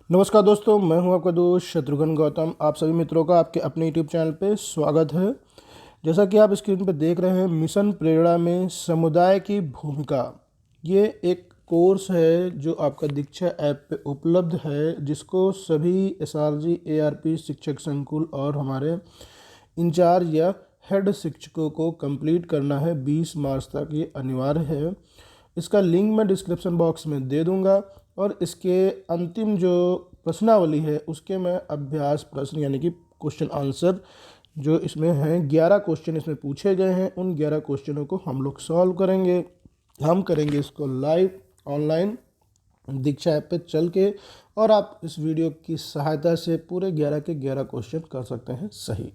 नमस्कार दोस्तों, मैं हूं आपका दोस्त शत्रुघ्न गौतम। आप सभी मित्रों का आपके अपने यूट्यूब चैनल पे स्वागत है। जैसा कि आप स्क्रीन पर देख रहे हैं, मिशन प्रेरणा में समुदाय की भूमिका, ये एक कोर्स है जो आपका दीक्षा ऐप पे उपलब्ध है, जिसको सभी एसआरजी, एआरपी शिक्षक संकुल और हमारे इंचार्ज या हेड शिक्षकों को कंप्लीट करना है। 20 मार्च तक ये अनिवार्य है। इसका लिंक मैं डिस्क्रिप्शन बॉक्स में दे दूंगा और इसके अंतिम जो प्रश्नावली है उसके मैं अभ्यास प्रश्न यानी कि क्वेश्चन आंसर जो इसमें हैं, 11 क्वेश्चन इसमें पूछे गए हैं। उन 11 क्वेश्चनों को हम लोग सॉल्व करेंगे। हम करेंगे इसको लाइव ऑनलाइन दीक्षा ऐप पे चल के, और आप इस वीडियो की सहायता से पूरे 11 के 11 क्वेश्चन कर सकते हैं सही।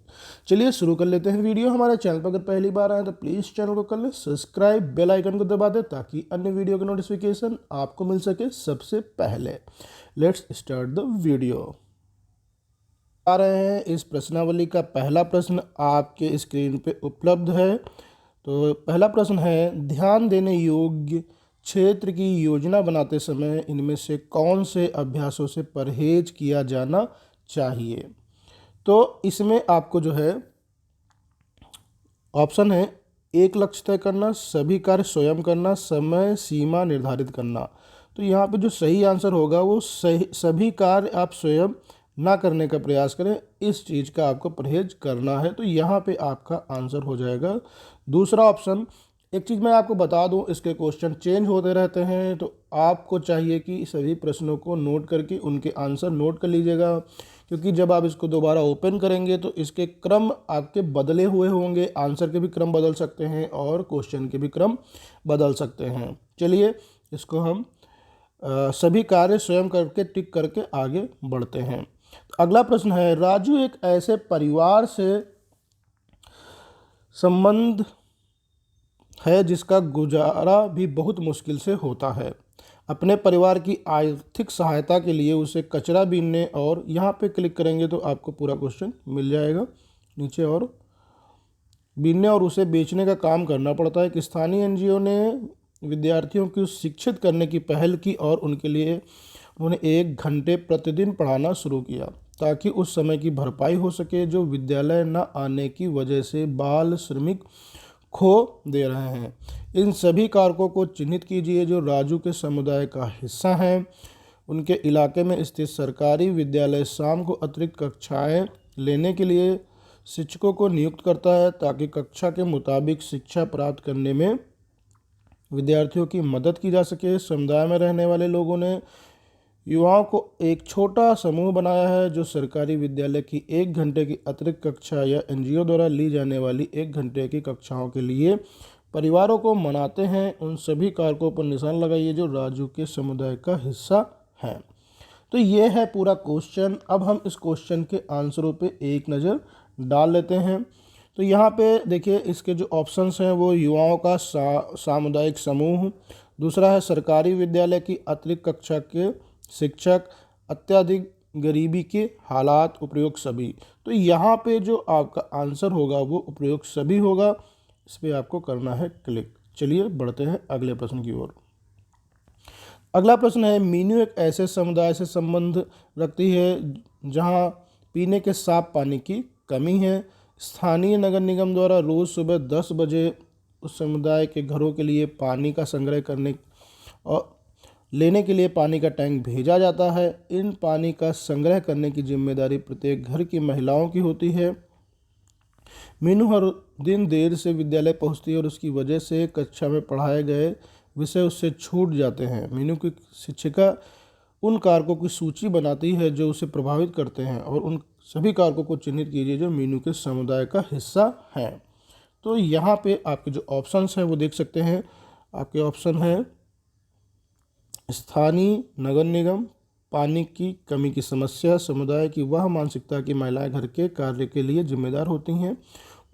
चलिए शुरू कर लेते हैं वीडियो। हमारे चैनल पर अगर पहली बार आए तो प्लीज़ चैनल को कर लें सब्सक्राइब, बेल आइकन को दबा दें ताकि अन्य वीडियो की नोटिफिकेशन आपको मिल सके सबसे पहले। Let's start the video. आ रहे हैं इस प्रश्नावली का पहला प्रश्न आपके स्क्रीन पे उपलब्ध है। तो पहला प्रश्न है, ध्यान देने योग्य क्षेत्र की योजना बनाते समय इनमें से कौन से अभ्यासों से परहेज किया जाना चाहिए। तो इसमें आपको जो है ऑप्शन है, एक लक्ष्य तय करना, सभी कार्य स्वयं करना, समय सीमा निर्धारित करना। तो यहाँ पे जो सही आंसर होगा वो सभी कार्य आप स्वयं ना करने का प्रयास करें, इस चीज़ का आपको परहेज करना है। तो यहाँ पे आपका आंसर हो जाएगा दूसरा ऑप्शन। एक चीज़ मैं आपको बता दूं, इसके क्वेश्चन चेंज होते रहते हैं, तो आपको चाहिए कि सभी प्रश्नों को नोट करके उनके आंसर नोट कर लीजिएगा, क्योंकि जब आप इसको दोबारा ओपन करेंगे तो इसके क्रम आपके बदले हुए होंगे। आंसर के भी क्रम बदल सकते हैं और क्वेश्चन के भी क्रम बदल सकते हैं। चलिए इसको हम सभी कार्य स्वयं करके टिक करके आगे बढ़ते हैं। अगला प्रश्न है, राजू एक ऐसे परिवार से संबंध है जिसका गुजारा भी बहुत मुश्किल से होता है। अपने परिवार की आर्थिक सहायता के लिए उसे कचरा बीनने, और यहाँ पे क्लिक करेंगे तो आपको पूरा क्वेश्चन मिल जाएगा नीचे, और बीनने और उसे बेचने का काम करना पड़ता है। एक स्थानीय एनजीओ ने विद्यार्थियों को शिक्षित करने की पहल की और उनके लिए उन्होंने 1 घंटे प्रतिदिन पढ़ाना शुरू किया ताकि उस समय की भरपाई हो सके जो विद्यालय न आने की वजह से बाल श्रमिक खो दे रहे हैं। इन सभी कारकों को चिन्हित कीजिए जो राजू के समुदाय का हिस्सा हैं। उनके इलाके में स्थित सरकारी विद्यालय शाम को अतिरिक्त कक्षाएं लेने के लिए शिक्षकों को नियुक्त करता है ताकि कक्षा के मुताबिक शिक्षा प्राप्त करने में विद्यार्थियों की मदद की जा सके। समुदाय में रहने वाले लोगों ने युवाओं को एक छोटा समूह बनाया है जो सरकारी विद्यालय की 1 घंटे की अतिरिक्त कक्षा या एनजीओ द्वारा ली जाने वाली 1 घंटे की कक्षाओं के लिए परिवारों को मनाते हैं। उन सभी कारकों पर निशान लगाइए जो राजू के समुदाय का हिस्सा हैं। तो ये है पूरा क्वेश्चन। अब हम इस क्वेश्चन के आंसरों पे एक नज़र डाल लेते हैं। तो यहाँ पे देखिए, इसके जो ऑप्शंस हैं वो युवाओं का सामुदायिक समूह, दूसरा है सरकारी विद्यालय की अतिरिक्त कक्षा के शिक्षक, अत्यधिक गरीबी के हालात, उपयोग सभी। तो यहाँ पे जो आपका आंसर होगा वो उपयोग सभी होगा। इस पर आपको करना है क्लिक। चलिए बढ़ते हैं अगले प्रश्न की ओर। अगला प्रश्न है, मीनू एक ऐसे समुदाय से संबंध रखती है जहाँ पीने के साफ पानी की कमी है। स्थानीय नगर निगम द्वारा रोज़ सुबह 10 बजे उस समुदाय के घरों के लिए पानी का संग्रह करने और लेने के लिए पानी का टैंक भेजा जाता है। इन पानी का संग्रह करने की जिम्मेदारी प्रत्येक घर की महिलाओं की होती है। मीनू हर दिन देर से विद्यालय पहुंचती है और उसकी वजह से कक्षा में पढ़ाए गए विषय उससे छूट जाते हैं। मीनू की शिक्षिका उन कारकों की सूची बनाती है जो उसे प्रभावित करते हैं और उन सभी कारकों को चिन्हित कीजिए जो मीनू के समुदाय का हिस्सा हैं। तो यहाँ पे आपके जो ऑप्शंस हैं वो देख सकते हैं। आपके ऑप्शन है, स्थानीय नगर निगम, पानी की कमी की समस्या, समुदाय की वह मानसिकता की महिलाएं घर के कार्य के लिए जिम्मेदार होती हैं,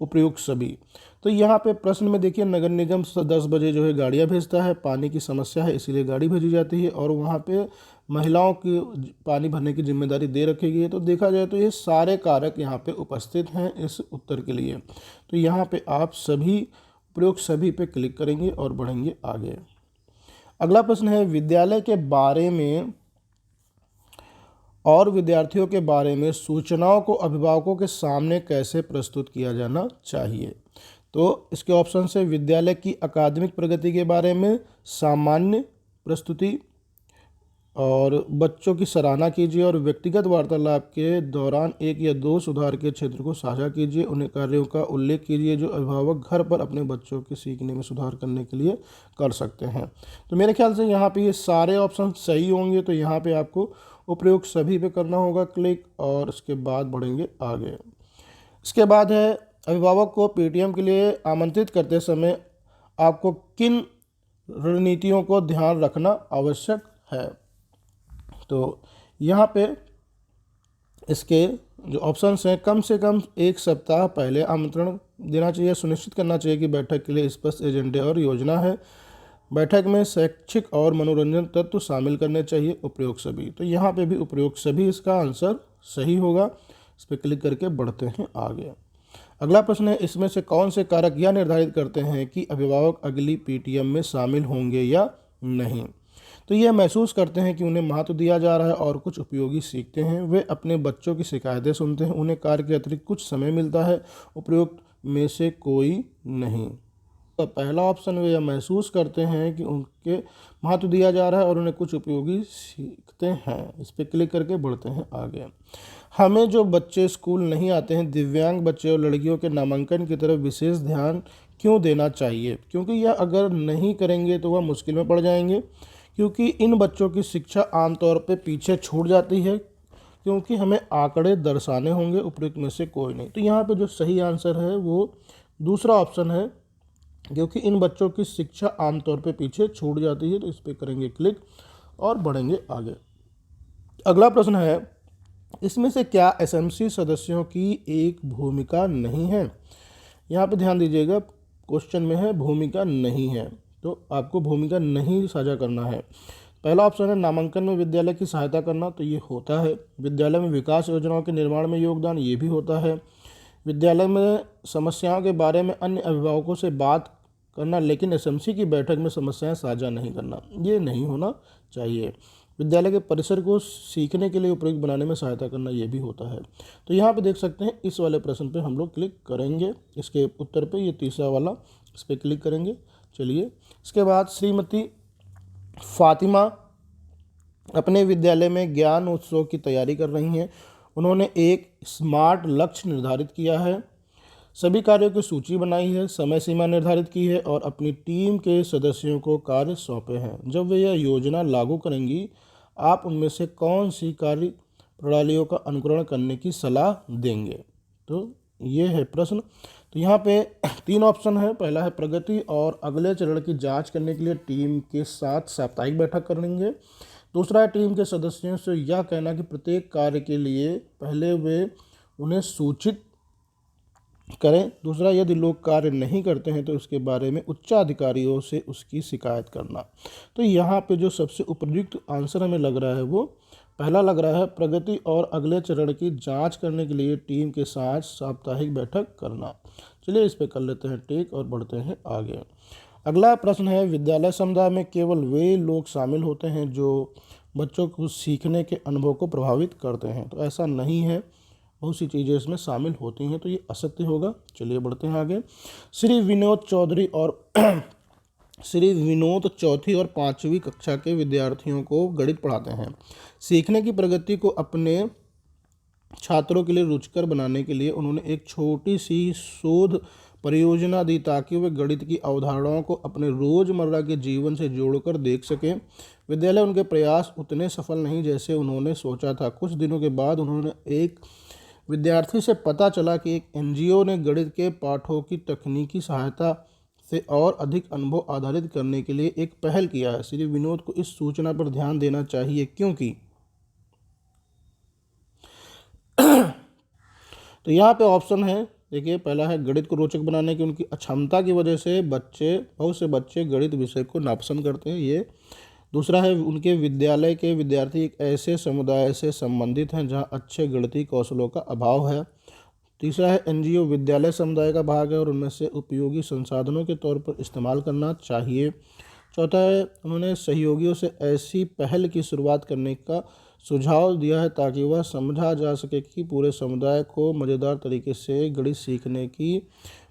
उपयुक्त सभी। तो यहाँ पे प्रश्न में देखिए, नगर निगम 10 बजे जो है गाड़ियाँ भेजता है, पानी की समस्या है इसीलिए गाड़ी भेजी जाती है, और वहाँ पे महिलाओं की पानी भरने की जिम्मेदारी दे रखी गई है। तो देखा जाए तो ये सारे कारक यहाँ पे उपस्थित हैं इस उत्तर के लिए। तो यहाँ पे आप सभी उपयुक्त सभी पे क्लिक करेंगे और बढ़ेंगे आगे। अगला प्रश्न है, विद्यालय के बारे में और विद्यार्थियों के बारे में सूचनाओं को अभिभावकों के सामने कैसे प्रस्तुत किया जाना चाहिए। तो इसके ऑप्शन है विद्यालय की अकादमिक प्रगति के बारे में सामान्य प्रस्तुति, और बच्चों की सराहना कीजिए, और व्यक्तिगत वार्तालाप के दौरान एक या दो सुधार के क्षेत्र को साझा कीजिए। उन्हें कार्यों का उल्लेख कीजिए जो अभिभावक घर पर अपने बच्चों के सीखने में सुधार करने के लिए कर सकते हैं। तो मेरे ख्याल से यहाँ पे ये सारे ऑप्शन सही होंगे। तो यहाँ पे आपको उपयोग सभी पे करना होगा क्लिक, और उसके बाद बढ़ेंगे आगे। इसके बाद है अभिभावक को पेटीएम के लिए आमंत्रित करते समय आपको किन रणनीतियों को ध्यान रखना आवश्यक है। तो यहाँ पे इसके जो ऑप्शंस हैं, कम से कम 1 सप्ताह पहले आमंत्रण देना चाहिए। सुनिश्चित करना चाहिए कि बैठक के लिए स्पष्ट एजेंडे और योजना है। बैठक में शैक्षिक और मनोरंजन तत्व शामिल करने चाहिए। उपयोग सभी, तो यहाँ पे भी उपयोग सभी इसका आंसर सही होगा। इस पर क्लिक करके बढ़ते हैं आगे। अगला प्रश्न है, इसमें से कौन से कारक यह निर्धारित करते हैं कि अभिभावक अगली पीटीएम में शामिल होंगे या नहीं। तो यह महसूस करते हैं कि उन्हें महत्व दिया जा रहा है और कुछ उपयोगी सीखते हैं। वे अपने बच्चों की शिकायतें सुनते हैं। उन्हें कार्य के अतिरिक्त कुछ समय मिलता है। उपयुक्त में से कोई नहीं। तो पहला ऑप्शन, वे यह महसूस करते हैं कि उनके महत्व दिया जा रहा है और उन्हें कुछ उपयोगी सीखते हैं। इस पर क्लिक करके बढ़ते हैं आगे। हमें जो बच्चे स्कूल नहीं आते हैं, दिव्यांग बच्चे और लड़कियों के नामांकन की तरफ विशेष ध्यान क्यों देना चाहिए। क्योंकि यह अगर नहीं करेंगे तो वह मुश्किल में पड़ जाएंगे, क्योंकि इन बच्चों की शिक्षा आमतौर पर पीछे छूट जाती है, क्योंकि हमें आंकड़े दर्शाने होंगे। उपयुक्त में से कोई नहीं। तो यहाँ पे जो सही आंसर है वो दूसरा ऑप्शन है, क्योंकि इन बच्चों की शिक्षा आमतौर पे पीछे छूट जाती है। तो इस पर करेंगे क्लिक और बढ़ेंगे आगे। अगला प्रश्न है, इसमें से क्या एसएमसी सदस्यों की एक भूमिका नहीं है। यहाँ पे ध्यान दीजिएगा, क्वेश्चन में है भूमिका नहीं है, तो आपको भूमिका नहीं साझा करना है। पहला ऑप्शन है नामांकन में विद्यालय की सहायता करना, तो ये होता है। विद्यालय में विकास योजनाओं के निर्माण में योगदान, ये भी होता है। विद्यालय में समस्याओं के बारे में अन्य अभिभावकों से बात करना, लेकिन एसएमसी की बैठक में समस्याएं साझा नहीं करना, ये नहीं होना चाहिए। विद्यालय के परिसर को सीखने के लिए उपयुक्त बनाने में सहायता करना, ये भी होता है। तो यहाँ पे देख सकते हैं, इस वाले प्रश्न पे हम लोग क्लिक करेंगे। इसके उत्तर पे ये तीसरा वाला, इस पर क्लिक करेंगे। चलिए, इसके बाद श्रीमती फातिमा अपने विद्यालय में ज्ञान उत्सव की तैयारी कर रही हैं। उन्होंने एक स्मार्ट लक्ष्य निर्धारित किया है, सभी कार्यों की सूची बनाई है, समय सीमा निर्धारित की है और अपनी टीम के सदस्यों को कार्य सौंपे हैं। जब वे यह योजना लागू करेंगी, आप उनमें से कौन सी कार्य प्रणालियों का अनुकरण करने की सलाह देंगे। तो ये है प्रश्न। तो यहाँ पे 3 ऑप्शन है। पहला है प्रगति और अगले चरण की जांच करने के लिए टीम के साथ साप्ताहिक बैठक करेंगे। दूसरा है टीम के सदस्यों से यह कहना कि प्रत्येक कार्य के लिए पहले वे उन्हें सूचित करें। दूसरा, यदि लोग कार्य नहीं करते हैं तो उसके बारे में उच्चाधिकारियों से उसकी शिकायत करना। तो यहाँ पे जो सबसे उपयुक्त आंसर हमें लग रहा है वो पहला लग रहा है, प्रगति और अगले चरण की जांच करने के लिए टीम के साथ साप्ताहिक बैठक करना। चलिए, इस पे कर लेते हैं टिक और बढ़ते हैं आगे। अगला प्रश्न है, विद्यालय समुदाय में केवल वे लोग शामिल होते हैं जो बच्चों को सीखने के अनुभव को प्रभावित करते हैं। तो ऐसा नहीं है, बहुत सी चीज़ें इसमें शामिल होती हैं, तो ये असत्य होगा। चलिए बढ़ते हैं आगे। श्री विनोद चौधरी और श्री विनोद चौथी और 5वीं कक्षा के विद्यार्थियों को गणित पढ़ाते हैं। सीखने की प्रगति को अपने छात्रों के लिए रुचिकर बनाने के लिए उन्होंने एक छोटी सी शोध परियोजना दी ताकि वे गणित की अवधारणाओं को अपने रोज़मर्रा के जीवन से जोड़कर देख सकें। विद्यालय उनके प्रयास उतने सफल नहीं जैसे उन्होंने सोचा था। कुछ दिनों के बाद उन्होंने एक विद्यार्थी से पता चला कि एक एनजीओ ने गणित के पाठों की तकनीकी सहायता से और अधिक अनुभव आधारित करने के लिए एक पहल किया है। श्री विनोद को इस सूचना पर ध्यान देना चाहिए क्योंकि तो यहाँ पे ऑप्शन है, देखिए, पहला है गणित को रोचक बनाने की उनकी अक्षमता की वजह से बहुत से बच्चे गणित विषय को नापसंद करते हैं, ये। दूसरा है, उनके विद्यालय के विद्यार्थी एक ऐसे समुदाय से संबंधित हैं जहां अच्छे गणितीय कौशलों का अभाव है। तीसरा है, एनजीओ विद्यालय समुदाय का भाग है और उनमें से उपयोगी संसाधनों के तौर पर इस्तेमाल करना चाहिए। चौथा है, उन्होंने सहयोगियों से ऐसी पहल की शुरुआत करने का सुझाव दिया है ताकि वह समझा जा सके कि पूरे समुदाय को मज़ेदार तरीके से गणित सीखने की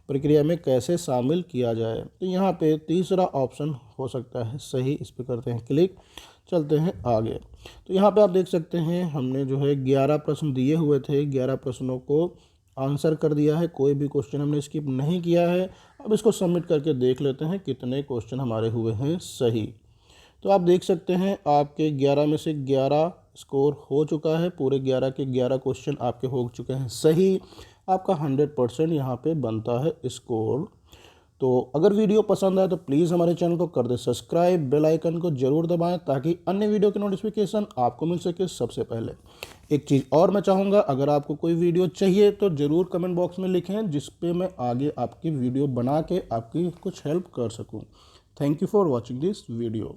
प्रक्रिया में कैसे शामिल किया जाए। तो यहाँ पे तीसरा ऑप्शन हो सकता है सही, इस पर करते हैं क्लिक। चलते हैं आगे। तो यहाँ पे आप देख सकते हैं हमने जो है 11 प्रश्न दिए हुए थे, 11 प्रश्नों को आंसर कर दिया है, कोई भी क्वेश्चन हमने स्किप नहीं किया है। अब इसको सबमिट करके देख लेते हैं कितने क्वेश्चन हमारे हुए हैं सही। तो आप देख सकते हैं आपके 11 में से 11 स्कोर हो चुका है, पूरे 11 के 11 क्वेश्चन आपके हो चुके हैं सही। आपका 100% यहाँ पे बनता है स्कोर। तो अगर वीडियो पसंद आए तो प्लीज़ हमारे चैनल को कर दे सब्सक्राइब, बेल आइकन को ज़रूर दबाएं ताकि अन्य वीडियो की नोटिफिकेशन आपको मिल सके सबसे पहले। एक चीज़ और मैं चाहूँगा, अगर आपको कोई वीडियो चाहिए तो ज़रूर कमेंट बॉक्स में लिखें, जिस पे मैं आगे आपकी वीडियो बना के आपकी कुछ हेल्प कर सकूँ। Thank you for watching this video.